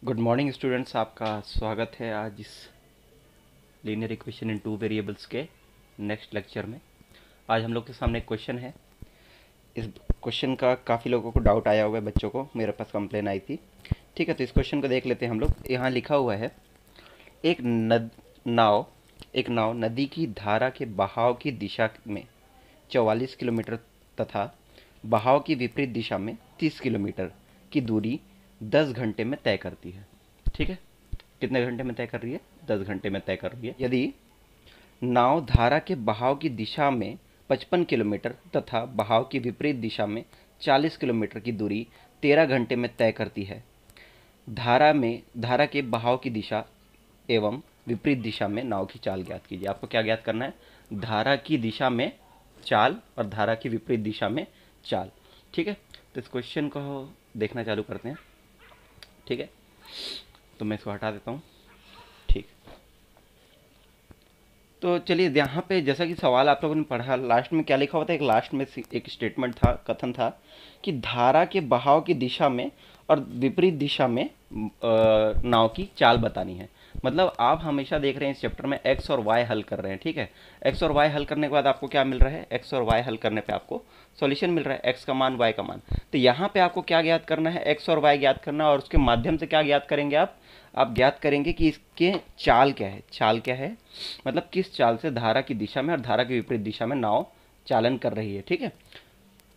Good morning students, आपका स्वागत है आज इस linear equation in two variables के नेक्स्ट लेक्चर में। आज हम लोग के सामने एक क्वेश्चन है। इस क्वेश्चन का काफ़ी लोगों को डाउट आया हुआ है, बच्चों को मेरे पास कंप्लेन आई थी। ठीक है, तो इस क्वेश्चन को देख लेते हैं हम लोग। यहाँ लिखा हुआ है एक नाव एक नाव नदी की धारा के बहाव की दिशा में 44 किलोमीटर तथा बहाव की विपरीत दिशा में 30 किलोमीटर की दूरी 10 घंटे में तय करती है। ठीक है, कितने घंटे में तय कर रही है? 10 घंटे में तय कर रही है। यदि नाव धारा के बहाव की दिशा में 55 किलोमीटर तथा बहाव की विपरीत दिशा में 40 किलोमीटर की दूरी 13 घंटे में तय करती है, धारा के बहाव की दिशा एवं विपरीत दिशा में नाव की चाल ज्ञात कीजिए। आपको क्या ज्ञात करना है? धारा की दिशा में चाल और धारा की विपरीत दिशा में चाल। ठीक है, तो इस क्वेश्चन को देखना चालू करते हैं। ठीक है, तो मैं इसको हटा देता हूँ। ठीक, तो चलिए, यहाँ पे जैसा कि सवाल आप लोगों ने पढ़ा, लास्ट में क्या लिखा हुआ था? एक लास्ट में एक स्टेटमेंट था, कथन था कि धारा के बहाव की दिशा में और विपरीत दिशा में नाव की चाल बतानी है। मतलब आप हमेशा देख रहे हैं इस चैप्टर में एक्स और वाई हल कर रहे हैं। ठीक है, एक्स और वाई हल करने के बाद आपको क्या मिल रहा है? एक्स और वाई हल करने पे आपको सॉल्यूशन मिल रहा है, एक्स का मान, वाई का मान। तो यहाँ पे आपको क्या ज्ञात करना है? एक्स और वाई ज्ञात करना, और उसके माध्यम से क्या ज्ञात करेंगे आप ज्ञात करेंगे कि इसके चाल क्या है। चाल क्या है मतलब किस चाल से धारा की दिशा में और धारा की विपरीत दिशा में नाव चालन कर रही है। ठीक है,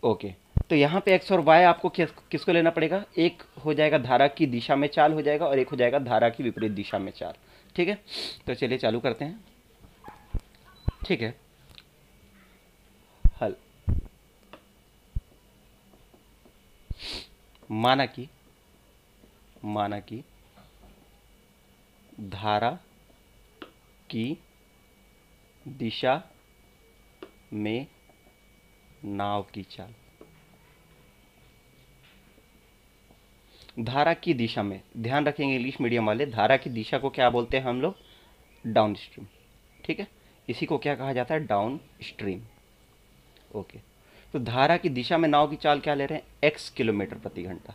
ओके। तो यहाँ पे एक्स और वाई आपको किसको लेना पड़ेगा? एक हो जाएगा धारा की दिशा में चाल हो जाएगा, और एक हो जाएगा धारा की विपरीत दिशा में चाल। ठीक है, तो चलिए चालू करते हैं। ठीक है, हल। माना कि धारा की दिशा में नाव की चाल, धारा की दिशा में, ध्यान रखेंगे इंग्लिश मीडियम वाले, धारा की दिशा को क्या बोलते हैं हम लोग? Down stream. ठीक है, इसी को क्या कहा जाता है? Down stream. ओके, तो धारा की दिशा में नाव की चाल क्या ले रहे हैं? एक्स किलोमीटर प्रति घंटा।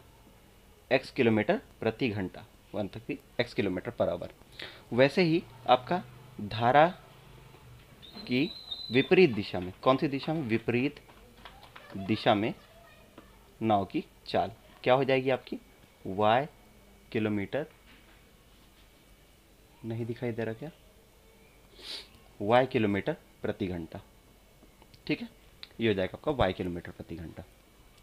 एक्स किलोमीटर प्रति घंटा, वन तक भी एक्स किलोमीटर पर आवर। वैसे ही आपका धारा की विपरीत दिशा में, कौन सी दिशा में? विपरीत दिशा में नाव की चाल क्या हो जाएगी आपकी? y किलोमीटर, नहीं दिखाई दे रहा क्या? y किलोमीटर प्रति घंटा। ठीक है, ये हो जाएगा आपका y किलोमीटर प्रति घंटा।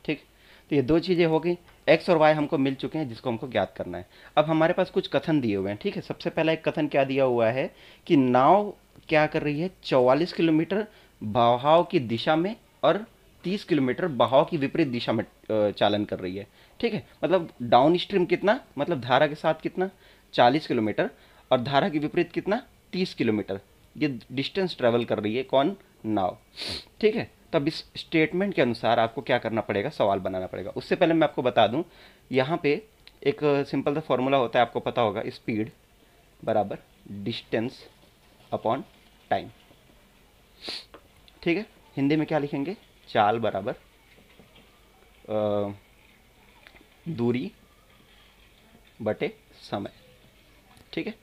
ठीक, तो ये दो चीज़ें हो गई, x और y हमको मिल चुके हैं, जिसको हमको ज्ञात करना है। अब हमारे पास कुछ कथन दिए हुए हैं। ठीक है, सबसे पहला एक कथन क्या दिया हुआ है कि नाव क्या कर रही है? 44 किलोमीटर बहाव की दिशा में और 30 किलोमीटर बहाव की विपरीत दिशा में चालन कर रही है। ठीक है, मतलब डाउन स्ट्रीम कितना, मतलब धारा के साथ कितना? 40 किलोमीटर, और धारा के विपरीत कितना? 30 किलोमीटर। ये डिस्टेंस ट्रेवल कर रही है कौन? नाव। ठीक है, तब इस स्टेटमेंट के अनुसार आपको क्या करना पड़ेगा? सवाल बनाना पड़ेगा। उससे पहले मैं आपको बता दूं, यहाँ पे एक सिंपल सा फॉर्मूला होता है, आपको पता होगा, स्पीड बराबर डिस्टेंस अपॉन टाइम। ठीक है, हिंदी में क्या लिखेंगे? चाल बराबर दूरी बटे समय। ठीक है,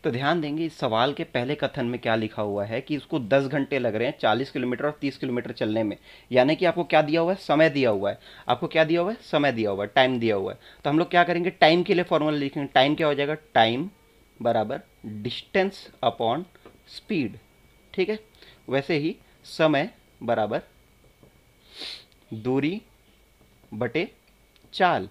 तो ध्यान देंगे इस सवाल के पहले कथन में क्या लिखा हुआ है कि उसको 10 घंटे लग रहे हैं 40 किलोमीटर और 30 किलोमीटर चलने में। यानी कि आपको क्या दिया हुआ है? समय दिया हुआ है। आपको क्या दिया हुआ है? समय दिया हुआ है, टाइम दिया हुआ है। तो हम लोग क्या करेंगे? टाइम के लिए फॉर्मूला लिखेंगे। टाइम क्या हो जाएगा? टाइम बराबर डिस्टेंस अपॉन स्पीड। ठीक है, वैसे ही समय बराबर दूरी बटे चाल,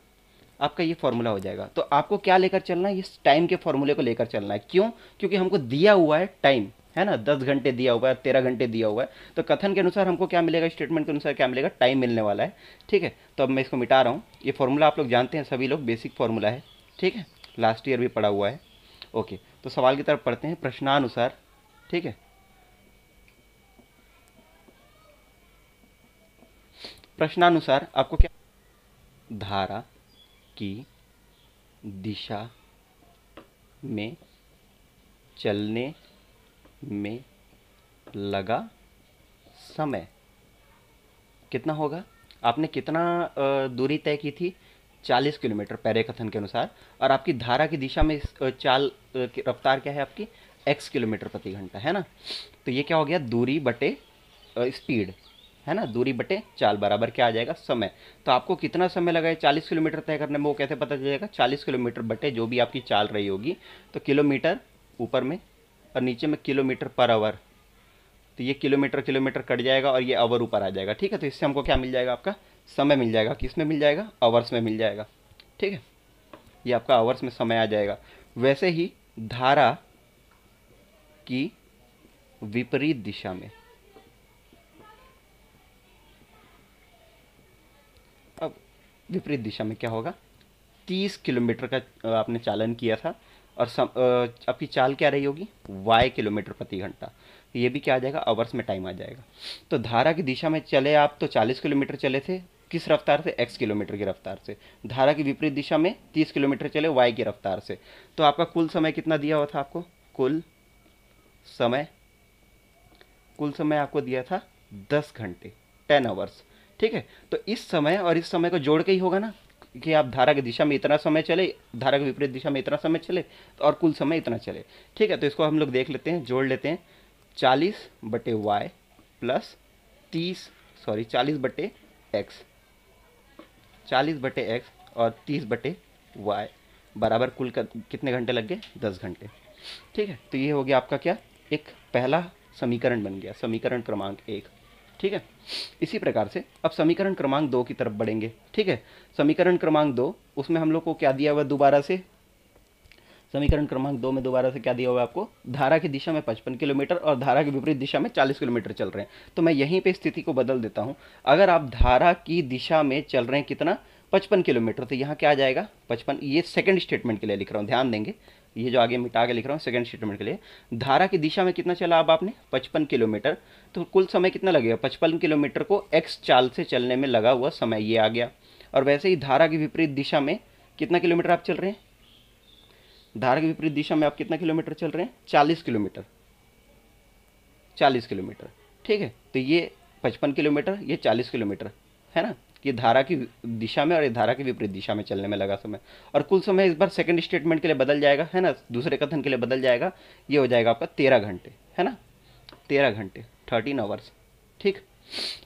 आपका ये फॉर्मूला हो जाएगा। तो आपको क्या लेकर चलना है? इस टाइम के फॉर्मूले को लेकर चलना है। क्यों? क्योंकि हमको दिया हुआ है टाइम, है ना, 10 घंटे दिया हुआ है, 13 घंटे दिया हुआ है। तो कथन के अनुसार हमको क्या मिलेगा? स्टेटमेंट के अनुसार क्या मिलेगा? टाइम मिलने वाला है। ठीक है, तो अब मैं इसको मिटा रहा हूँ। ये फॉर्मूला आप लोग जानते हैं, सभी लोग, बेसिक फॉर्मूला है। ठीक है, लास्ट ईयर भी पढ़ा हुआ है। ओके, तो सवाल की तरफ पढ़ते हैं। प्रश्नानुसार, ठीक है, प्रश्नानुसार आपको क्या? धारा की दिशा में चलने में लगा समय कितना होगा? आपने कितना दूरी तय की थी? 40 किलोमीटर पहले कथन के अनुसार, और आपकी धारा की दिशा में चाल की रफ्तार क्या है आपकी, x किलोमीटर प्रति घंटा, है ना। तो ये क्या हो गया, दूरी बटे स्पीड, है ना, दूरी बटे चाल बराबर क्या आ जाएगा, समय। तो आपको कितना समय लगा है 40 किलोमीटर तय करने में, वो कैसे पता चलेगा, 40 किलोमीटर बटे जो भी आपकी चाल रही होगी, तो किलोमीटर ऊपर में और नीचे में किलोमीटर पर आवर, तो ये किलोमीटर किलोमीटर कट जाएगा और ये आवर ऊपर आ जाएगा, ठीक है। तो इससे हमको क्या मिल जाएगा, आपका समय मिल जाएगा, किस में मिल जाएगा, आवर्स में मिल जाएगा, ठीक है। ये आपका आवर्स में समय आ जाएगा। वैसे ही धारा की विपरीत दिशा में, अब विपरीत दिशा में क्या होगा, 30 किलोमीटर का आपने चालन किया था, और आपकी चाल क्या रही होगी, y किलोमीटर प्रति घंटा, तो ये भी क्या आ जाएगा, आवर्स में टाइम आ जाएगा। तो धारा की दिशा में चले आप तो 40 किलोमीटर चले थे, किस रफ्तार से, x किलोमीटर की रफ्तार से। धारा की विपरीत दिशा में 30 किलोमीटर चले y की रफ्तार से। तो आपका कुल समय कितना दिया हुआ था आपको, समय कुल समय आपको दिया था 10 घंटे, 10 आवर्स, ठीक है। तो इस समय और इस समय को जोड़ के ही होगा ना, कि आप धारा की दिशा में इतना समय चले, धारा की विपरीत दिशा में इतना समय चले, तो और कुल समय इतना चले, ठीक है। तो इसको हम लोग देख लेते हैं, जोड़ लेते हैं, 40 बटे वाई प्लस 40 बटे एक्स, 40 बटे एक्स और 30 बटे वाई बराबर कुल कितने घंटे लग गए, 10 घंटे, ठीक है। तो ये हो गया आपका क्या, एक पहला समीकरण बन गया, समीकरण क्रमांक 1, ठीक है। इसी प्रकार से अब समीकरण क्रमांक 2 की तरफ बढ़ेंगे, ठीक है। समीकरण क्रमांक 2, उसमें हम लोग को क्या दिया हुआ दोबारा से, समीकरण क्रमांक 2 में दोबारा से क्या दिया हुआ है आपको, धारा की दिशा में 55 किलोमीटर और धारा की विपरीत दिशा में 40 किलोमीटर चल रहे हैं। तो मैं यहीं पे स्थिति को बदल देता हूं, अगर आप धारा की दिशा में चल रहे हैं कितना, 55 किलोमीटर, तो यहाँ क्या आ जाएगा 55, ये सेकंड स्टेटमेंट के लिए लिख रहा हूँ, ध्यान देंगे, ये जो आगे मिटा के लिख रहा हूँ सेकंड स्टेटमेंट के लिए। धारा की दिशा में कितना चला अब आपने, 55 किलोमीटर, तो कुल समय कितना लगेगा, 55 किलोमीटर को x चाल से चलने में लगा हुआ समय ये आ गया। और वैसे ही धारा की विपरीत दिशा में कितना किलोमीटर आप चल रहे हैं, धारा की विपरीत दिशा में आप कितना किलोमीटर चल रहे हैं, 40 किलोमीटर, 40 किलोमीटर, ठीक है। तो ये 55 किलोमीटर, ये 40 किलोमीटर, है ना। ये धारा की दिशा में और ये धारा की विपरीत दिशा में चलने में लगा समय, और कुल समय इस बार सेकंड स्टेटमेंट के लिए बदल जाएगा, है ना, दूसरे कथन के लिए बदल जाएगा, ये हो जाएगा आपका 13 घंटे, है ना, 13 घंटे, 13 आवर्स, ठीक।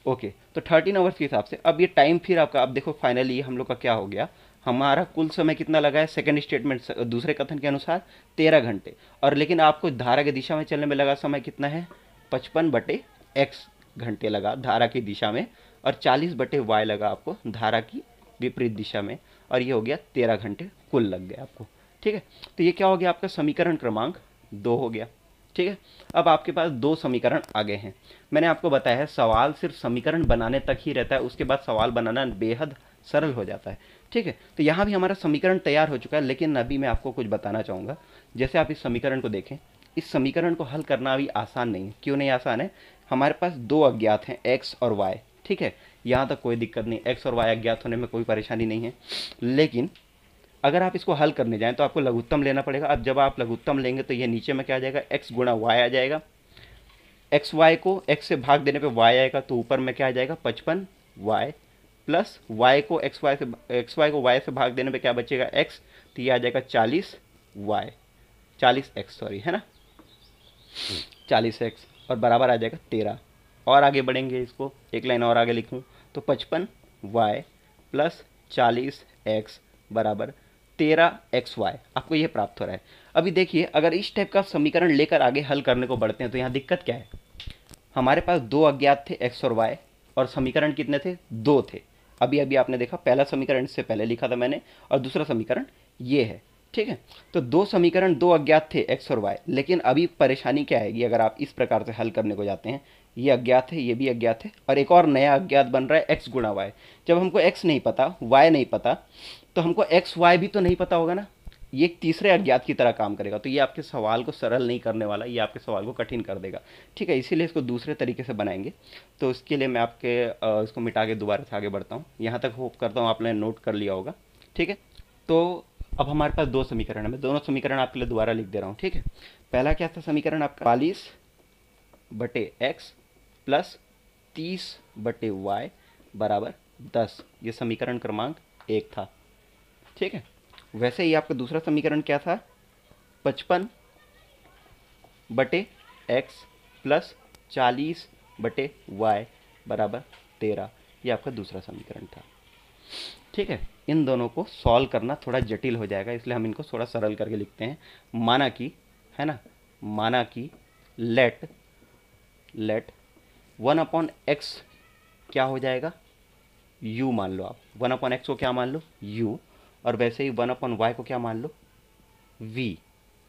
ओके, तो 13 आवर्स के हिसाब से अब ये टाइम फिर आपका, अब देखो फाइनली हम लोग का क्या हो गया, हमारा कुल समय कितना लगा है सेकंड स्टेटमेंट दूसरे कथन के अनुसार 13 घंटे, और लेकिन आपको धारा की दिशा में चलने में लगा समय कितना है, 55 बटे एक्स घंटे लगा धारा की दिशा में, और 40 बटे वाई लगा आपको धारा की विपरीत दिशा में, और ये हो गया 13 घंटे कुल लग गया आपको, ठीक है। तो ये क्या हो गया आपका समीकरण क्रमांक 2 हो गया, ठीक है। अब आपके पास 2 समीकरण आ गए हैं। मैंने आपको बताया है सवाल सिर्फ समीकरण बनाने तक ही रहता है, उसके बाद सवाल बनाना बेहद सरल हो जाता है, ठीक है। तो यहाँ भी हमारा समीकरण तैयार हो चुका है, लेकिन अभी मैं आपको कुछ बताना चाहूँगा। जैसे आप इस समीकरण को देखें, इस समीकरण को हल करना अभी आसान नहीं है। क्यों नहीं आसान है, हमारे पास 2 अज्ञात हैं x और y, ठीक है। यहाँ तक कोई दिक्कत नहीं, x और y अज्ञात होने में कोई परेशानी नहीं है। लेकिन अगर आप इसको हल करने जाएं तो आपको लघुत्तम लेना पड़ेगा। अब जब आप लघुत्तम लेंगे तो ये नीचे में क्या आ जाएगा, x गुणा y आ जाएगा, एक्स वाई को x से भाग देने पे y आएगा, तो ऊपर में क्या आ जाएगा 55y प्लस y को एक्स वाई को y से भाग देने पे क्या बचेगा x, तो ये आ जाएगा 40x सॉरी, है ना, 40x, और बराबर आ जाएगा 13। और आगे बढ़ेंगे, इसको एक लाइन और आगे लिखूं तो 55y प्लस 40x बराबर 13xy, आपको ये प्राप्त हो रहा है। अभी देखिए, अगर इस टाइप का समीकरण लेकर आगे हल करने को बढ़ते हैं तो यहाँ दिक्कत क्या है, हमारे पास 2 अज्ञात थे x और y, और समीकरण कितने थे, 2 थे। अभी अभी आपने देखा, पहला समीकरण इससे पहले लिखा था मैंने, और दूसरा समीकरण ये है, ठीक है। तो 2 समीकरण, 2 अज्ञात थे x और y, लेकिन अभी परेशानी क्या आएगी, अगर आप इस प्रकार से हल करने को जाते हैं, ये अज्ञात है, ये भी अज्ञात है, और एक और नया अज्ञात बन रहा है x गुणा y। जब हमको x नहीं पता, y नहीं पता, तो हमको x y भी तो नहीं पता होगा ना, ये एक तीसरे अज्ञात की तरह काम करेगा। तो ये आपके सवाल को सरल नहीं करने वाला, ये आपके सवाल को कठिन कर देगा, ठीक है। इसीलिए इसको दूसरे तरीके से बनाएंगे। तो इसके लिए मैं आपके इसको मिटा के दोबारा से आगे बढ़ता हूँ। यहाँ तक होप करता हूँ आपने नोट कर लिया होगा, ठीक है। तो अब हमारे पास 2 समीकरण है, मैं दोनों समीकरण आपके लिए दोबारा लिख दे रहा हूँ, ठीक है। पहला क्या था समीकरण आपका, 40 बटे एक्स प्लस 30 बटे वाई बराबर 10, ये समीकरण क्रमांक 1 था, ठीक है। वैसे ही आपका दूसरा समीकरण क्या था, 55/x प्लस 40/y बराबर 13, ये आपका दूसरा समीकरण था। ठीक है, इन दोनों को सॉल्व करना थोड़ा जटिल हो जाएगा, इसलिए हम इनको थोड़ा सरल करके लिखते हैं। माना कि, है ना, माना कि लेट 1/x क्या हो जाएगा, u मान लो आप। 1/x को क्या मान लो, u, और वैसे ही 1/y को क्या मान लो, v।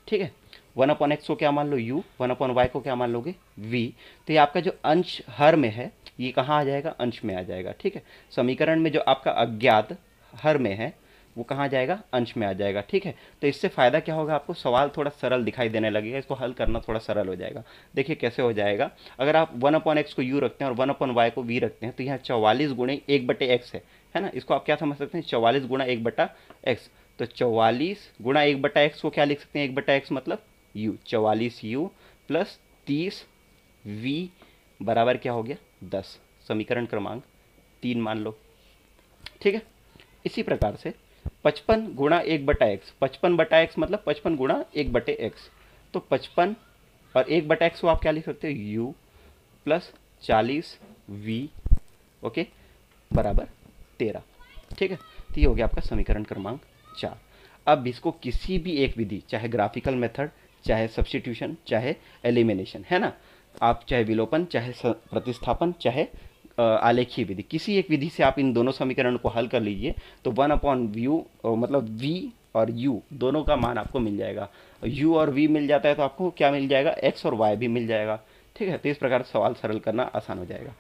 ठीक है, 1/x को क्या मान लो, u, 1/y को क्या मान लोगे, v। तो ये आपका जो अंश हर में है, ये कहाँ आ जाएगा, अंश में आ जाएगा। ठीक है, समीकरण में जो आपका अज्ञात हर में है वो कहाँ जाएगा, अंश में आ जाएगा। ठीक है, तो इससे फ़ायदा क्या होगा, आपको सवाल थोड़ा सरल दिखाई देने लगेगा, इसको हल करना थोड़ा सरल हो जाएगा। देखिए कैसे हो जाएगा, अगर आप 1/x को u रखते हैं और 1/y को v रखते हैं, तो यहाँ 44 गुणे 1/x है ना, इसको आप क्या समझ सकते हैं, 44 गुणा 1/x। तो 44 गुणा 1/x को क्या लिख सकते हैं, 1/x मतलब u, 44u प्लस 30v बराबर क्या हो गया, 10। समीकरण क्रमांक 3 मान लो। ठीक है, इसी प्रकार से 55 गुणा 1/x, 55/x मतलब 55 गुणा 1/x। तो 55 और 1/x को आप क्या लिख सकते हो, u प्लस 40v, ओके, बराबर 13। ठीक है, तो ये हो गया आपका समीकरण क्रमांक 4। अब इसको किसी भी एक विधि, चाहे ग्राफिकल मेथड, चाहे सब्स्टिट्यूशन, चाहे एलिमिनेशन, है ना, आप चाहे विलोपन, चाहे प्रतिस्थापन, चाहे आलेखीय विधि, किसी एक विधि से आप इन दोनों समीकरणों को हल कर लीजिए, तो 1/v मतलब v और u दोनों का मान आपको मिल जाएगा। u और v मिल जाता है तो आपको क्या मिल जाएगा, x और y भी मिल जाएगा। ठीक है, तो इस प्रकार सवाल सरल करना आसान हो जाएगा।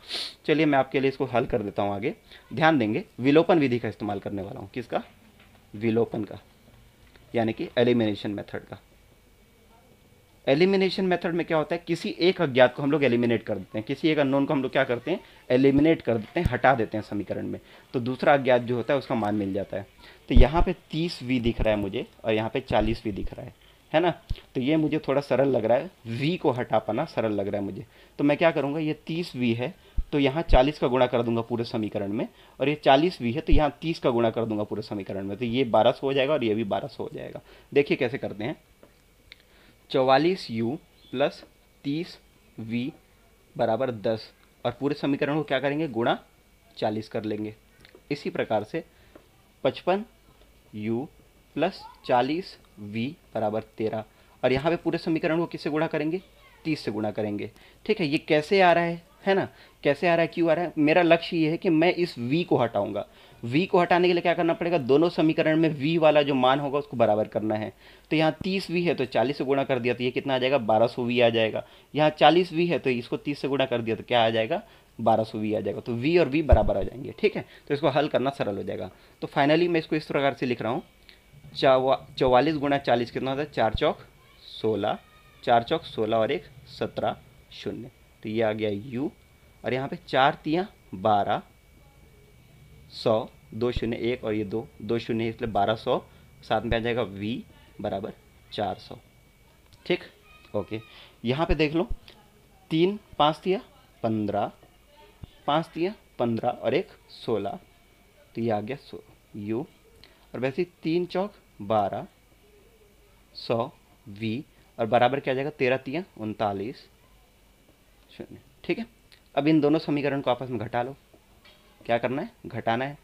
चलिए मैं आपके लिए इसको हल कर देता हूँ आगे। ध्यान देंगे, विलोपन विधि का इस्तेमाल करने वाला हूँ। किसका, विलोपन का, यानी कि एलिमिनेशन मेथड का। एलिमिनेशन मेथड में क्या होता है, किसी एक अज्ञात को हम लोग एलिमिनेट कर देते हैं, किसी एक अननोन को हम लोग क्या करते हैं, एलिमिनेट कर देते हैं, हटा देते हैं समीकरण में, तो दूसरा अज्ञात जो होता है उसका मान मिल जाता है। तो यहाँ पे 30v दिख रहा है मुझे और यहाँ पे 40v दिख रहा है ना, तो ये मुझे थोड़ा सरल लग रहा है, v को हटा पाना सरल लग रहा है मुझे। तो मैं क्या करूँगा, ये 30v है तो यहाँ 40 का गुणा कर दूंगा पूरे समीकरण में, और ये 40v है तो यहाँ 30 का गुणा कर दूंगा पूरे समीकरण में, तो ये 1200 हो जाएगा और ये भी 1200 हो जाएगा। देखिए कैसे करते हैं, 44u प्लस 30v बराबर 10, और पूरे समीकरण को क्या करेंगे, गुणा 40 कर लेंगे। इसी प्रकार से 55u प्लस 40v बराबर 13, और यहाँ पे पूरे समीकरण को किससे गुणा करेंगे, 30 से गुणा करेंगे। ठीक है, ये कैसे आ रहा है ना, कैसे आ रहा है, क्यों आ रहा है, मेरा लक्ष्य ये है कि मैं इस v को हटाऊंगा। v को हटाने के लिए क्या करना पड़ेगा, दोनों समीकरण में v वाला जो मान होगा उसको बराबर करना है। तो यहाँ 30v है तो 40 से गुणा कर दिया तो ये कितना आ जाएगा, 1200v आ जाएगा। यहाँ 40v है तो इसको 30 से गुणा कर दिया तो क्या आ जाएगा, 1200v आ जाएगा। तो v और v बराबर आ जाएंगे। ठीक है, तो इसको हल करना सरल हो जाएगा। तो फाइनली मैं इसको इस प्रकार से लिख रहा हूँ, 44 गुणा 40 कितना होता है, 4 चौक 16, 4 चौक 16 और 1 17 शून्य, तो ये आ गया u, और यहाँ पे 4 तियाँ 12, 100, 2 शून्य 1 और ये 2 शून्य है इसलिए 1200, साथ में आ जाएगा v बराबर 400। ठीक, ओके, यहाँ पे देख लो, 3 5 तिया 15, 5 तिया 15 और 1 16, तो ये आ गया u, और वैसे ही 3 चौक 12, 100 v, और बराबर क्या आ जाएगा, 13 तिया 39 शून्य। ठीक है, अब इन दोनों समीकरण को आपस में घटा लो, क्या करना है, घटाना है।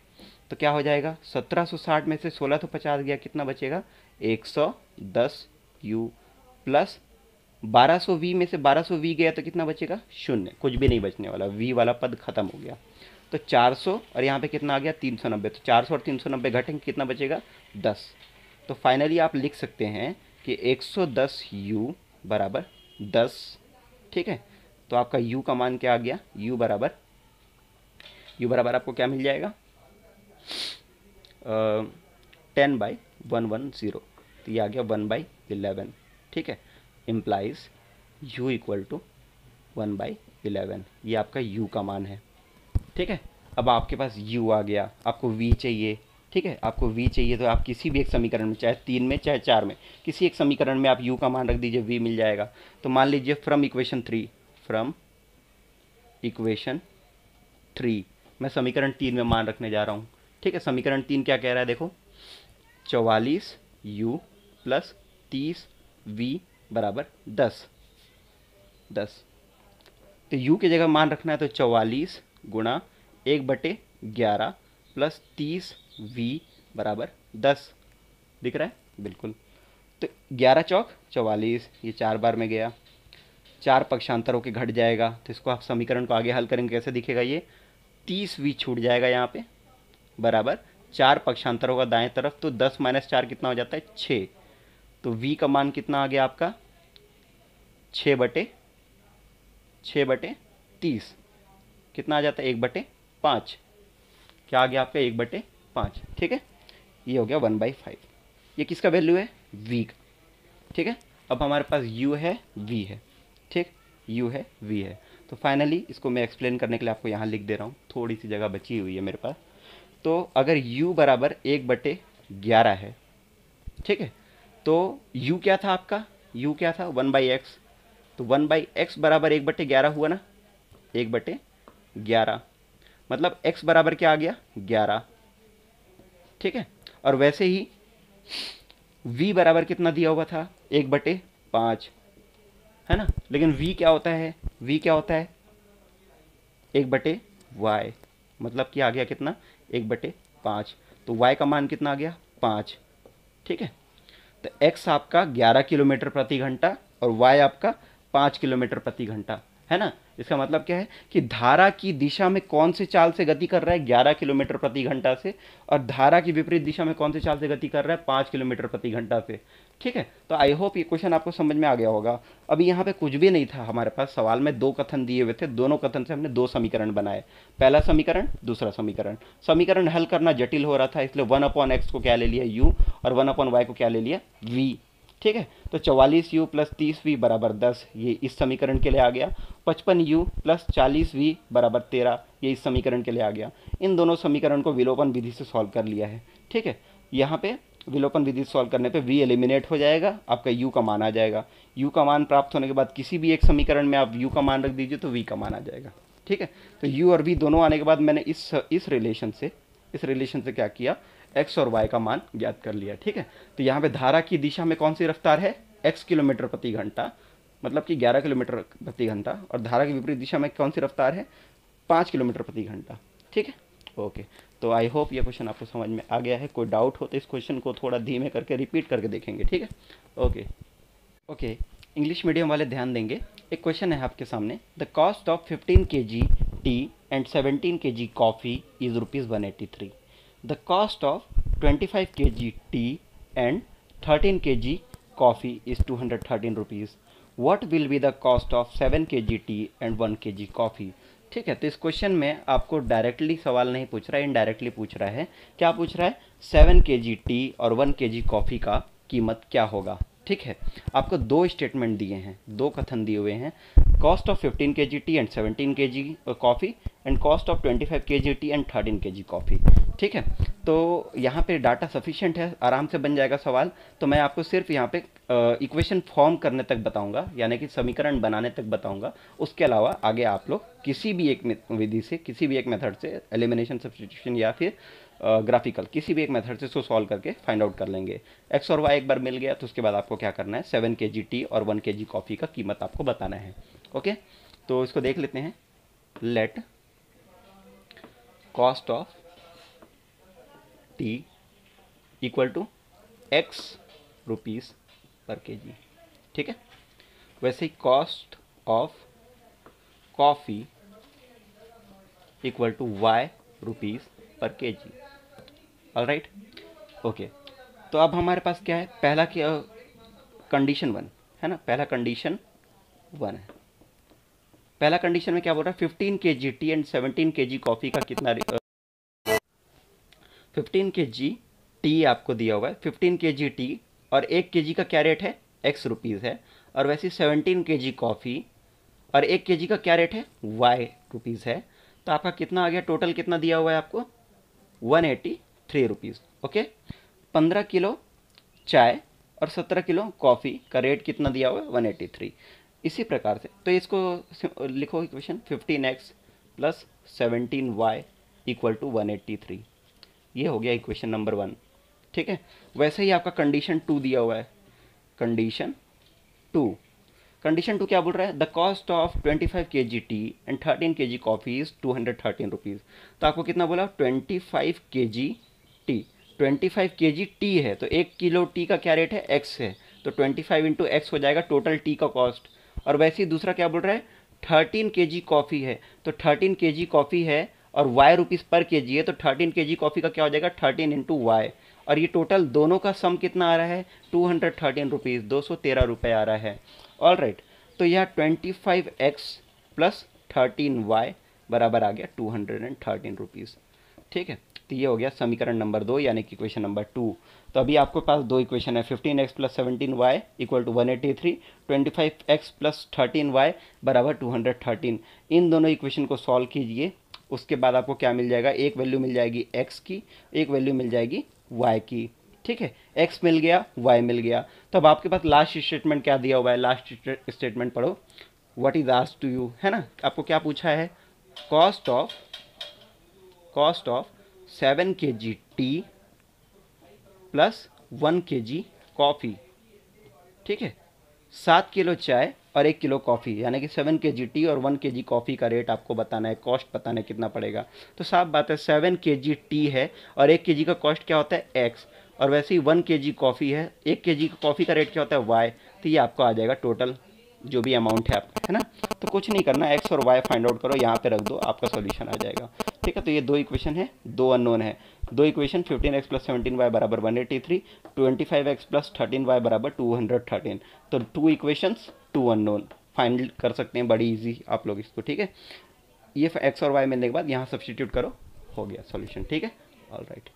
तो क्या हो जाएगा, 1760 में से 16 तो 50 गया, कितना बचेगा, 110u प्लस 1200v में से 1200v गया तो कितना बचेगा, शून्य, कुछ भी नहीं बचने वाला, v वाला पद खत्म हो गया। तो 400 और यहाँ पे कितना आ गया, 390, तो 400 और 390 घटेंगे, कितना बचेगा, 10। तो फाइनली आप लिख सकते हैं कि 110u बराबर 10। ठीक है, तो आपका u का मान क्या आ गया, u बराबर आपको क्या मिल जाएगा, 10/110, तो ये आ गया 1/11। ठीक है, इम्प्लाइज u इक्वल टू 1/11, ये आपका u का मान है। ठीक है, अब आपके पास u आ गया, आपको v चाहिए। ठीक है, आपको v चाहिए तो आप किसी भी एक समीकरण में, चाहे 3 में चाहे 4 में, किसी एक समीकरण में आप u का मान रख दीजिए, v मिल जाएगा। तो मान लीजिए फ्रॉम इक्वेशन 3 मैं समीकरण 3 में मान रखने जा रहा हूँ। ठीक है, समीकरण 3 क्या कह रहा है, देखो, 44u प्लस 30v बराबर 10। तो u की जगह मान रखना है, तो 44 गुणा 1/11 प्लस 30v बराबर 10। दिख रहा है बिल्कुल। तो 11 चौक 44, ये 4 बार में गया, 4 पक्षांतर होकर घट जाएगा। तो इसको आप समीकरण को आगे हल करेंगे, कैसे दिखेगा ये, 30v छूट जाएगा यहाँ पे, बराबर 4 पक्षांतर होगा दाएं तरफ, तो 10 - 4 कितना हो जाता है, 6। तो v का मान कितना आ गया आपका, 6/30 कितना आ जाता है, 1/5। क्या आ गया आपका, 1/5। ठीक है, ये हो गया 1/5। ये किसका वैल्यू है, v का। ठीक है, अब हमारे पास u है, v है। ठीक, u है, v है। तो फाइनली इसको मैं एक्सप्लेन करने के लिए आपको यहाँ लिख दे रहा हूँ, थोड़ी सी जगह बची हुई है मेरे पास। तो अगर u बराबर 1/11 है, ठीक है, तो u क्या था आपका, u क्या था, 1/x। तो 1/x बराबर 1/11 हुआ ना, 1/11, मतलब x बराबर क्या आ गया, 11। ठीक है, और वैसे ही v बराबर कितना दिया हुआ था, 1/5, है ना। लेकिन v क्या होता है, v क्या होता है, 1/y, मतलब कि आ गया कितना, 1/5। तो y का मान कितना आ गया, 5। ठीक है, तो x आपका 11 किलोमीटर प्रति घंटा और y आपका 5 किलोमीटर प्रति घंटा, है ना। इसका मतलब क्या है कि धारा की दिशा में कौन से चाल से गति कर रहा है, 11 किलोमीटर प्रति घंटा से, और धारा की विपरीत दिशा में कौन से चाल से गति कर रहा है, 5 किलोमीटर प्रति घंटा से। ठीक है, तो आई होप ये क्वेश्चन आपको समझ में आ गया होगा। अभी यहाँ पे कुछ भी नहीं था हमारे पास, सवाल में 2 कथन दिए हुए थे, दोनों कथन से हमने 2 समीकरण बनाए, पहला समीकरण, दूसरा समीकरण। समीकरण हल करना जटिल हो रहा था, इसलिए 1/x को क्या ले लिया, u, और 1/y को क्या ले लिया, v। ठीक है, तो 44u प्लस 30v बराबर 10, ये इस समीकरण के लिए आ गया। 55u प्लस 40v बराबर 13, ये इस समीकरण के लिए आ गया। इन दोनों समीकरण को विलोपन विधि से सॉल्व कर लिया है। ठीक है, यहाँ पे विलोपन विधि सॉल्व करने पे v एलिमिनेट हो जाएगा, आपका u का मान आ जाएगा। u का मान प्राप्त होने के बाद किसी भी एक समीकरण में आप u का मान रख दीजिए तो v का मान आ जाएगा। ठीक है, तो u और v दोनों आने के बाद मैंने इस रिलेशन से क्या किया, x और y का मान ज्ञात कर लिया। ठीक है, तो यहाँ पे धारा की दिशा में कौन सी रफ्तार है, x किलोमीटर प्रति घंटा, मतलब कि 11 किलोमीटर प्रति घंटा, और धारा की विपरीत दिशा में कौन सी रफ्तार है, 5 किलोमीटर प्रति घंटा। ठीक है, ओके। तो आई होप ये क्वेश्चन आपको समझ में आ गया है। कोई डाउट हो तो इस क्वेश्चन को थोड़ा धीमे करके रिपीट करके देखेंगे। ठीक है, ओके। इंग्लिश मीडियम वाले ध्यान देंगे। एक क्वेश्चन है आपके सामने, the cost of 15 kg T and 17 kg coffee is ₹183। The cost of 25 kg T and 13 kg coffee is 213 rupees. What will be the cost of 7 kg tea and 1 kg coffee? ठीक है, तो इस question में आपको directly सवाल नहीं पूछ रहा है, इनडायरेक्टली पूछ रहा है। क्या पूछ रहा है, 7 kg टी और 1 kg कॉफ़ी का कीमत क्या होगा। ठीक है, आपको 2 स्टेटमेंट दिए हैं, 2 कथन दिए हुए हैं, cost of 15 kg T and 17 kg coffee and cost of 25 kg T and 13 kg coffee. ठीक है, तो यहाँ पे डाटा सफिशिएंट है, आराम से बन जाएगा सवाल। तो मैं आपको सिर्फ यहाँ पे इक्वेशन फॉर्म करने तक बताऊंगा, यानी कि समीकरण बनाने तक बताऊंगा। उसके अलावा आगे आप लोग किसी भी एक विधि से, किसी भी एक मेथड से, एलिमिनेशन, सब्स्टिट्यूशन या फिर ग्राफिकल, किसी भी एक मेथड से इसको सॉल्व करके फाइंड आउट कर लेंगे। एक्स और वाई एक बार मिल गया तो उसके बाद आपको क्या करना है, 7 kg टी और 1 kg कॉफ़ी का कीमत आपको बताना है। ओके, तो इसको देख लेते हैं। Let cost of tea equal to x rupees per KG. ठीक है, वैसे ही cost of coffee equal to y rupees per KG. Alright, okay. तो अब हमारे पास क्या है, पहला क्या, कंडीशन 1 है ना, पहला कंडीशन 1 है। पहला कंडीशन में क्या बोल रहा है, 15 kg T and 17 kg coffee का कितना 15 kg टी आपको दिया हुआ है, 15 kg टी और 1 kg का क्या रेट है, x रुपीज़ है, और वैसे 17 kg कॉफ़ी और 1 kg का क्या रेट है, y रुपीज़ है। तो आपका कितना आ गया, टोटल कितना दिया हुआ है आपको, 183 रुपीज़। ओके, 15 किलो चाय और 17 किलो कॉफ़ी का रेट कितना दिया हुआ है, 183। इसी प्रकार से तो इसको लिखो equation, 15x plus 17y equal to 183। ये हो गया इक्वेशन नंबर 1। ठीक है। वैसे ही आपका कंडीशन 2 दिया हुआ है, कंडीशन 2, कंडीशन 2 क्या बोल रहा है, the cost of 25 kg T and 13 kg coffee is 213 rupees. तो आपको कितना बोला, 25 kg टी, 25 kg टी है तो 1 किलो टी का क्या रेट है, एक्स है, तो 25 इंटू एक्स हो जाएगा टोटल टी का कॉस्ट। और वैसे ही दूसरा क्या बोल रहा है, 13 kg कॉफ़ी है, तो 13 kg कॉफ़ी है और वाई रुपीज़ पर के जी है, तो 13 kg कॉफ़ी का क्या हो जाएगा, 13 इंटू वाई, और ये टोटल दोनों का सम कितना आ रहा है, 213 रुपीज़, 213 रुपये आ रहा है। ऑल राइट, तो यह 25x प्लस 13y बराबर आ गया 213 रुपीज़। ठीक है, तो ये हो गया समीकरण नंबर 2 यानी कि इक्वेशन नंबर 2। तो अभी आपके पास दो इक्वेशन है, 15x plus 17y equal to 183, 25x plus 13y बराबर 213। इन दोनों इक्वेशन को सॉल्व कीजिए, उसके बाद आपको क्या मिल जाएगा, एक वैल्यू मिल जाएगी x की, एक वैल्यू मिल जाएगी y की। ठीक है, x मिल गया, y मिल गया। तो अब आपके पास लास्ट स्टेटमेंट क्या दिया हुआ है, लास्ट स्टेटमेंट पढ़ो, what is asked to you, है ना, आपको क्या पूछा है, cost of 7 kg tea plus 1 kg coffee. ठीक है, 7 किलो चाय और 1 किलो कॉफ़ी, यानी कि 7 kg टी और 1 kg कॉफ़ी का रेट आपको बताना है, कॉस्ट बताना है कितना पड़ेगा। तो साफ बात है, 7 kg टी है और 1 kg का कॉस्ट क्या होता है, एक्स, और वैसे ही 1 kg कॉफ़ी है, 1 kg कॉफ़ी का रेट क्या होता है, वाई। तो ये आपको आ जाएगा टोटल जो भी अमाउंट है आपका, है ना। तो कुछ नहीं करना, एक्स और वाई फाइंड आउट करो, यहाँ पे रख दो, आपका सॉल्यूशन आ जाएगा। ठीक है, तो ये दो इक्वेशन है, दो अननोन है, दो इक्वेशन 15x प्लस 17y बराबर 183, 25x प्लस 13y बराबर 213। तो two equations, two unknown, find कर सकते हैं, बड़ी इजी आप लोग इसको। ठीक है, ये एक्स और वाई मिलने के बाद यहाँ सब्सटीट्यूट करो, हो गया सॉल्यूशन। ठीक है, all right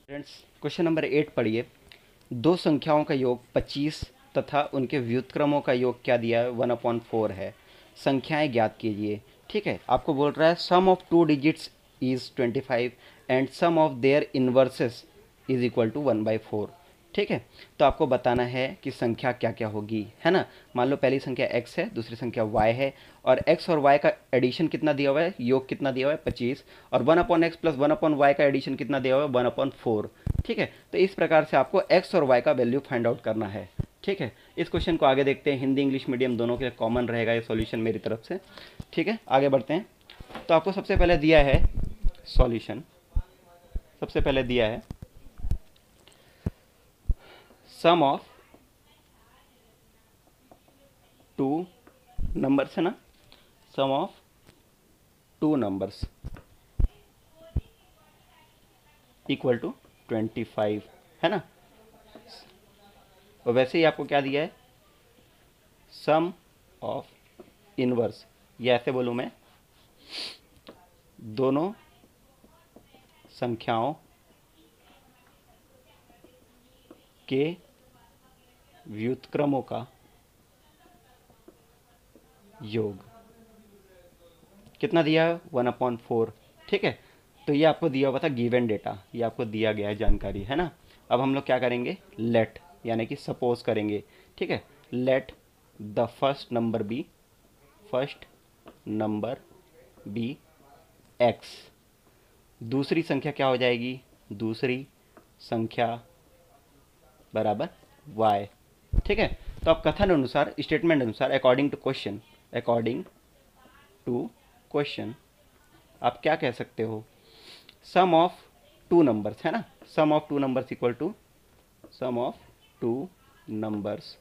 friends, question number 8 पढ़िए। दो संख्याओं का योग 25 तथा उनके व्युत्क्रमों का योग क्या दिया है, 1/4 है, संख्याएं ज्ञात कीजिए। ठीक है, आपको बोल रहा है sum of two digits is 25 and sum of their inverses is equal to 1/4। ठीक है, तो आपको बताना है कि संख्या क्या क्या होगी, है ना। मान लो पहली संख्या x है, दूसरी संख्या y है, और x और y का एडिशन कितना दिया हुआ है, योग कितना दिया हुआ है 25, और 1/x प्लस 1/y का एडिशन कितना दिया हुआ है 1/4। ठीक है, तो इस प्रकार से आपको x और y का वैल्यू फाइंड आउट करना है। ठीक है, इस क्वेश्चन को आगे देखते हैं, हिंदी इंग्लिश मीडियम दोनों के लिए कॉमन रहेगा ये सॉल्यूशन मेरी तरफ से। ठीक है, आगे बढ़ते हैं। तो आपको सबसे पहले दिया है सॉल्यूशन, सबसे पहले दिया है सम ऑफ टू नंबर्स, है ना, sum of two numbers equal to 25, है ना। और वैसे ही आपको क्या दिया है, सम ऑफ इनवर्स, या ऐसे बोलूँ मैं, दोनों संख्याओं के व्युत्क्रमों का योग कितना दिया है, 1/4। ठीक है, तो ये आपको दिया हुआ था गिवन डेटा, ये आपको दिया गया है जानकारी, है ना। अब हम लोग क्या करेंगे, लेट यानी कि सपोज करेंगे। ठीक है, let the first number be x, दूसरी संख्या क्या हो जाएगी, दूसरी संख्या बराबर y। ठीक है, तो आप कथन अनुसार, स्टेटमेंट अनुसार, अकॉर्डिंग टू क्वेश्चन आप क्या कह सकते हो, सम ऑफ टू नंबर्स, है ना, sum of two numbers equal to sum of two numbers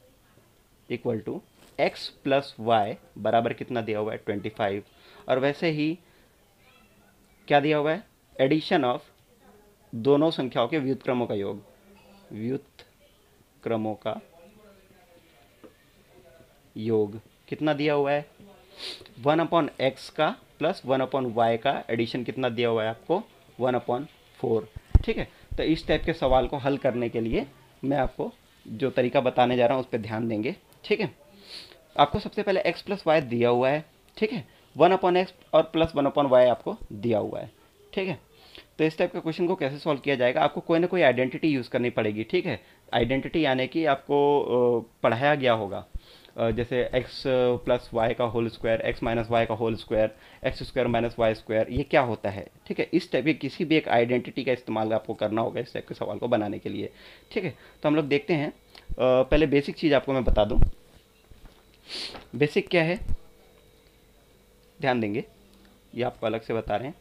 equal to x plus y बराबर कितना दिया हुआ है 25, और वैसे ही क्या दिया हुआ है, एडिशन ऑफ दोनों संख्याओं के व्युत्क्रमों का योग, व्युत्क्रमों का योग कितना दिया हुआ है, 1/x का प्लस 1/y का एडिशन कितना दिया हुआ है आपको, 1/4। ठीक है, तो इस टाइप के सवाल को हल करने के लिए मैं आपको जो तरीका बताने जा रहा हूँ उस पर ध्यान देंगे। ठीक है, आपको सबसे पहले x प्लस वाई दिया हुआ है। ठीक है, 1/x और प्लस 1/y आपको दिया हुआ है। ठीक है, तो इस टाइप के क्वेश्चन को कैसे सॉल्व किया जाएगा, आपको कोई ना कोई आइडेंटिटी यूज़ करनी पड़ेगी। ठीक है, आइडेंटिटी यानी कि आपको पढ़ाया गया होगा, जैसे x प्लस वाई का whole square, x minus y का whole square, x square minus y square, ये क्या होता है, ठीक है। इस टाइप के किसी भी एक आइडेंटिटी का इस्तेमाल आपको करना होगा इस टाइप के सवाल को बनाने के लिए, ठीक है। तो हम लोग देखते हैं, पहले बेसिक चीज़ आपको मैं बता दूं। बेसिक क्या है, ध्यान देंगे, ये आपको अलग से बता रहे हैं।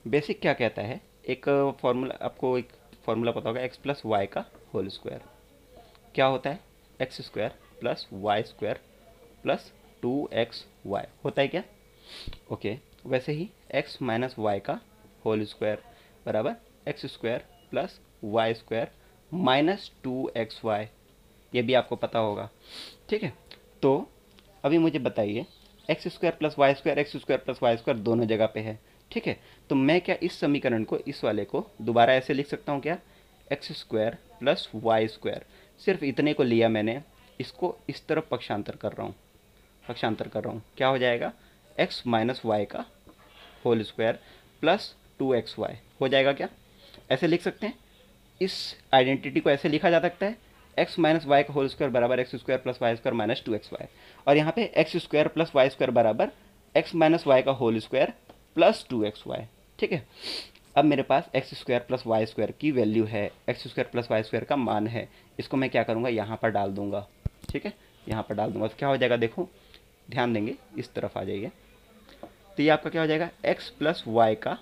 बेसिक क्या कहता है, एक फॉर्मूला, आपको एक फॉर्मूला पता होगा, x प्लस वाई का होल स्क्वायर क्या होता है, x square plus y square plus 2xy होता है क्या, ओके। वैसे ही x माइनस वाई का होल स्क्वायर बराबर x square plus y square minus 2xy, ये भी आपको पता होगा, ठीक है। तो अभी मुझे बताइए, x square plus y square, x square plus y square दोनों जगह पे है, ठीक है। तो मैं क्या इस समीकरण को, इस वाले को दोबारा ऐसे लिख सकता हूँ क्या, x square plus y square, सिर्फ इतने को लिया मैंने, इसको इस तरफ पक्षांतर कर रहा हूँ, क्या हो जाएगा, x माइनस वाई का होल स्क्वायर प्लस 2xy हो जाएगा क्या, ऐसे लिख सकते हैं। इस आइडेंटिटी को ऐसे लिखा जा सकता है, x माइनस वाई का होल स्क्वायर बराबर x square plus y square minus 2xy, और यहाँ पे x square plus y square बराबर x माइनस वाई का होल स्क्वायर प्लस 2xy, ठीक है। अब मेरे पास x square plus y square की वैल्यू है, x square plus y square का मान है, इसको मैं क्या करूँगा, यहाँ पर डाल दूंगा, ठीक है, यहाँ पर डाल दूंगा। तो क्या हो जाएगा, देखो ध्यान देंगे, इस तरफ आ जाइए। तो ये आपका क्या हो जाएगा, एक्स प्लस वाई का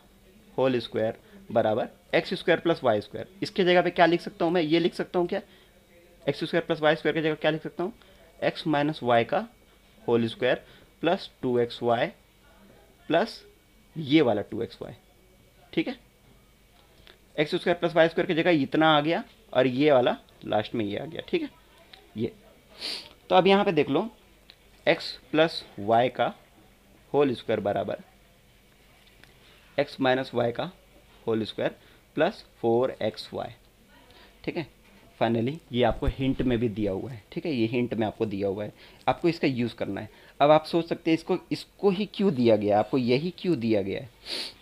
होल स्क्वायर बराबर x square plus y square, इसके जगह पे क्या लिख सकता हूँ मैं, ये लिख सकता हूँ क्या, x square plus y square की जगह क्या लिख सकता हूँ, एक्स माइनस वाई का whole square plus 2xy plus ये वाला 2xy, ठीक है। X square plus y square की जगह इतना आ गया, और ये वाला लास्ट में ये आ गया, ठीक है, ये। तो अब यहाँ पे देख लो, x प्लस वाई का होल स्क्वायर बराबर x माइनस वाई का होल स्क्वायर प्लस 4xy, ठीक है। फाइनली ये आपको हिंट में भी दिया हुआ है, ठीक है, ये हिंट में आपको दिया हुआ है, आपको इसका यूज़ करना है। अब आप सोच सकते हैं इसको ही क्यों दिया गया, आपको यही क्यों दिया गया है,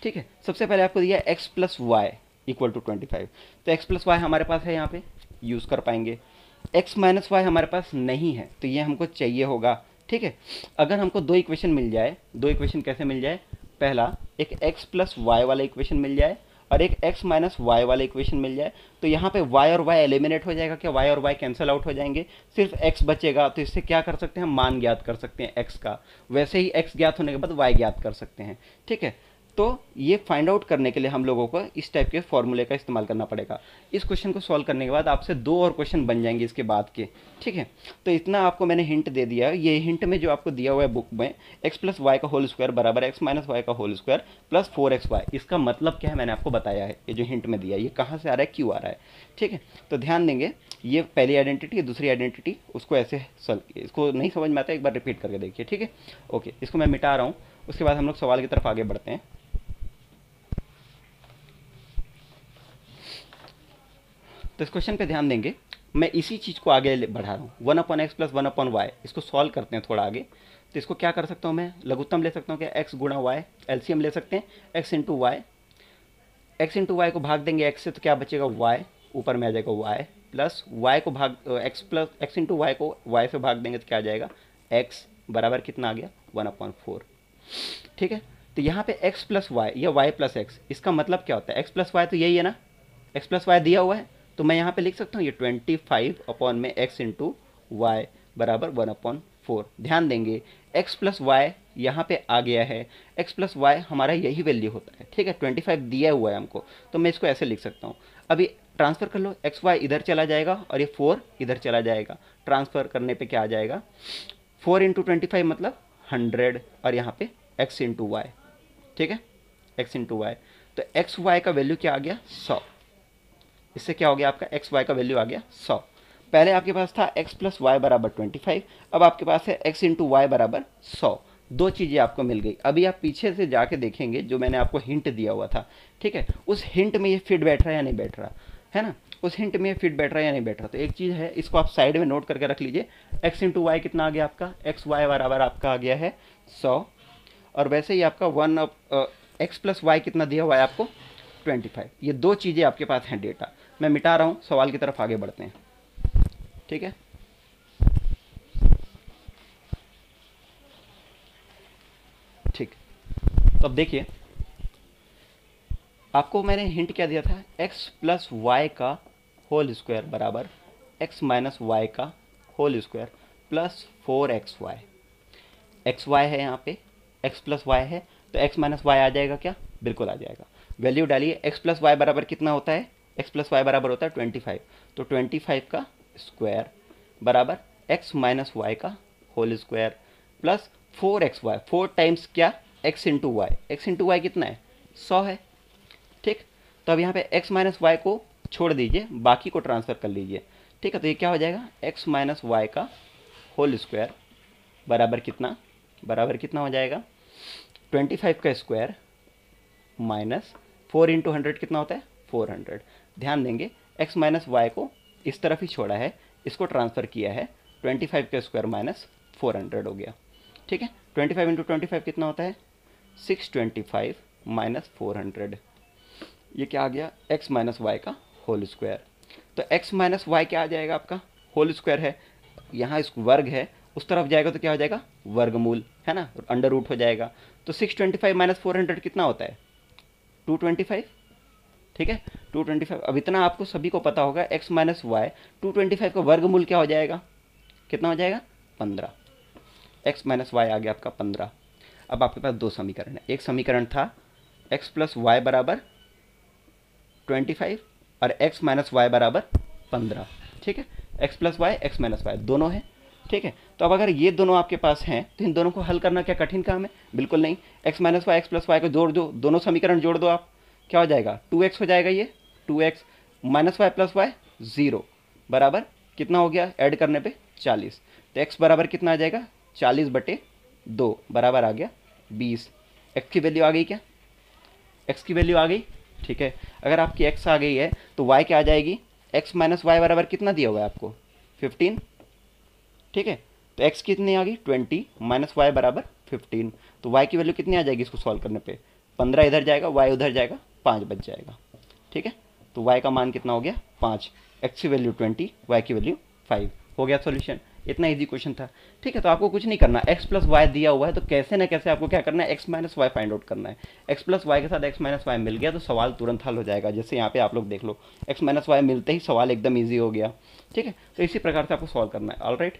ठीक है। सबसे पहले आपको दिया x plus y equal to 25, तो x प्लस वाई हमारे पास है, यहाँ पे यूज़ कर पाएंगे। x माइनस वाई हमारे पास नहीं है, तो ये हमको चाहिए होगा, ठीक है। अगर हमको दो इक्वेशन मिल जाए, दो इक्वेशन कैसे मिल जाए, पहला एक x प्लस वाई वाला इक्वेशन मिल जाए और एक x माइनस वाई वाला इक्वेशन मिल जाए, तो यहाँ पे y और y एलिमिनेट हो जाएगा, क्या y और y कैंसिल आउट हो जाएंगे, सिर्फ x बचेगा। तो इससे क्या कर सकते हैं, हम मान ज्ञात कर सकते हैं x का, वैसे ही x ज्ञात होने के बाद y ज्ञात कर सकते हैं, ठीक है। तो ये फाइंड आउट करने के लिए हम लोगों को इस टाइप के फॉर्मूले का इस्तेमाल करना पड़ेगा। इस क्वेश्चन को सॉल्व करने के बाद आपसे दो और क्वेश्चन बन जाएंगे इसके बाद के, ठीक है। तो इतना आपको मैंने हिंट दे दिया है, ये हिंट में जो आपको दिया हुआ है बुक में, x प्लस वाई का होल स्क्वायर बराबर एक्स माइनस वाई का होल स्क्वायर प्लस 4xy, इसका मतलब क्या है मैंने आपको बताया है, ये जो हिंट में दिया है ये कहाँ से आ रहा है, क्यों आ रहा है, ठीक है। तो ध्यान देंगे, ये पहली आइडेंटिटी, दूसरी आइडेंटिटी, उसको ऐसे सॉल्व, इसको नहीं समझ में आता एक बार रिपीट करके देखिए, ठीक है। ओके, इसको मैं मिटा रहा हूँ, उसके बाद हम लोग सवाल की तरफ आगे बढ़ते हैं। तो इस क्वेश्चन पे ध्यान देंगे, मैं इसी चीज़ को आगे बढ़ा रहा हूँ, 1/x प्लस 1/y, इसको सॉल्व करते हैं थोड़ा आगे। तो इसको क्या कर सकता हूँ मैं, लघुत्तम ले सकता हूँ क्या, x गुणा y, एलसीएम ले सकते हैं, x into y, x into y को भाग देंगे x से तो क्या बचेगा y, ऊपर में आ जाएगा y, प्लस y को भाग x plus x into y को y से भाग देंगे तो क्या आ जाएगा x, बराबर कितना आ गया 1/4, ठीक है। तो यहाँ पे x प्लस वाई या y प्लस x, इसका मतलब क्या होता है, x प्लस वाई तो यही है ना, x प्लस वाई दिया हुआ है, तो मैं यहाँ पे लिख सकता हूँ ये 25 अपॉन में x इंटू वाई बराबर 1/4। ध्यान देंगे x प्लस वाई यहाँ पे आ गया है, x प्लस वाई हमारा यही वैल्यू होता है, ठीक है। 25 दिया हुआ है हमको, तो मैं इसको ऐसे लिख सकता हूँ। अभी ट्रांसफ़र कर लो, एक्स वाई इधर चला जाएगा और ये 4 इधर चला जाएगा, ट्रांसफ़र करने पे क्या आ जाएगा, 4 इंटू 25 मतलब 100, और यहाँ पे x इंटू वाई, ठीक है, x इंटू वाई। तो एक्स वाई का वैल्यू क्या आ गया 100, इससे क्या हो गया आपका एक्स वाई का वैल्यू आ गया 100। पहले आपके पास था x प्लस वाई बराबर 25, अब आपके पास है x इंटू वाई बराबर 100, दो चीज़ें आपको मिल गई। अभी आप पीछे से जाके देखेंगे जो मैंने आपको हिंट दिया हुआ था, ठीक है, उस हिंट में ये फिट बैठ रहा है या नहीं बैठ रहा है ना, उस हिंट में फिट बैठ रहा है या नहीं बैठ रहा। तो एक चीज़ है, इसको आप साइड में नोट करके रख लीजिए, x इंटू वाई कितना आ गया आपका, एक्स वाई बराबर आपका आ गया है 100, और वैसे ही आपका x प्लस वाई कितना दिया हुआ है आपको 25। ये दो चीज़ें आपके पास हैं डेटा, मैं मिटा रहा हूँ, सवाल की तरफ आगे बढ़ते हैं, ठीक है। तो अब देखिए, आपको मैंने हिंट क्या दिया था, x प्लस वाई का होल स्क्वायर बराबर x माइनस वाई का whole square plus 4xy। X y है यहाँ पे, x प्लस वाई है, तो x माइनस वाई आ जाएगा क्या, बिल्कुल आ जाएगा। वैल्यू डालिए, x प्लस वाई बराबर कितना होता है, x प्लस वाई बराबर होता है 25, तो 25 का स्क्वायर बराबर x माइनस वाई का whole square plus 4xy, 4 times क्या, x into y, x into y कितना है, 100 है। ठीक, तो अब यहाँ पे x माइनस वाई को छोड़ दीजिए, बाकी को ट्रांसफ़र कर लीजिए। ठीक है, तो ये क्या हो जाएगा, x माइनस वाई का होल स्क्वायर बराबर कितना, बराबर कितना हो जाएगा 25 का स्क्वायर माइनस 4 इंटू 100 कितना होता है 400। ध्यान देंगे, x माइनस वाई को इस तरफ ही छोड़ा है, इसको ट्रांसफ़र किया है, 25 का स्क्वायर माइनस 400 हो गया। ठीक है, 25 इंटू 25 कितना होता है 625 माइनस 400, ये क्या आ गया, x माइनस वाई का होल स्क्वायर। तो x माइनस वाई क्या आ जाएगा, आपका होल स्क्वायर है, यहाँ इस वर्ग है, उस तरफ जाएगा तो क्या हो जाएगा, वर्गमूल है ना, अंडर रूट हो जाएगा। तो 625 माइनस 400 कितना होता है 225। ठीक है, 225। अब इतना आपको सभी को पता होगा, x माइनस वाई 225 का वर्गमूल क्या हो जाएगा, कितना हो जाएगा 15। x माइनस वाई आ गया आपका 15। अब आपके पास दो समीकरण है, एक समीकरण था x प्लस वाई बराबर 25 और x माइनस वाई बराबर 15। ठीक है, x plus y, x minus y दोनों हैं। ठीक है, तो अब अगर ये दोनों आपके पास हैं तो इन दोनों को हल करना क्या कठिन काम है, बिल्कुल नहीं। x minus y, x plus y को जोड़ दो, दोनों समीकरण जोड़ दो आप, क्या हो जाएगा 2x हो जाएगा, ये 2x minus Y plus Y 0 बराबर कितना हो गया, ऐड करने पे 40। तो x बराबर कितना आ जाएगा 40/2 बराबर आ गया 20। x की वैल्यू आ गई क्या, x की वैल्यू आ गई। ठीक है, अगर आपकी x आ गई है तो y क्या आ जाएगी, x माइनस वाई बराबर कितना दिया हुआ है आपको 15। ठीक है, तो x कितनी आ गई 20 माइनस वाई बराबर 15, तो y की वैल्यू कितनी आ जाएगी इसको सॉल्व करने पे, 15 इधर जाएगा, y उधर जाएगा, 5 बच जाएगा। ठीक है, तो y का मान कितना हो गया 5, x की वैल्यू 20, y की वैल्यू 5, हो गया सॉल्यूशन। इतना इजी क्वेश्चन था। ठीक है, तो आपको कुछ नहीं करना, x प्लस वाई दिया हुआ है तो कैसे ना कैसे आपको क्या करना है, x minus Y find out करना है। x प्लस वाई के साथ x माइनस वाई मिल गया तो सवाल तुरंत हल हो जाएगा। जैसे यहाँ पे आप लोग देख लो, x माइनस वाई मिलते ही सवाल एकदम ईजी हो गया। ठीक है, तो इसी प्रकार से आपको सॉल्व करना है। ऑलराइट।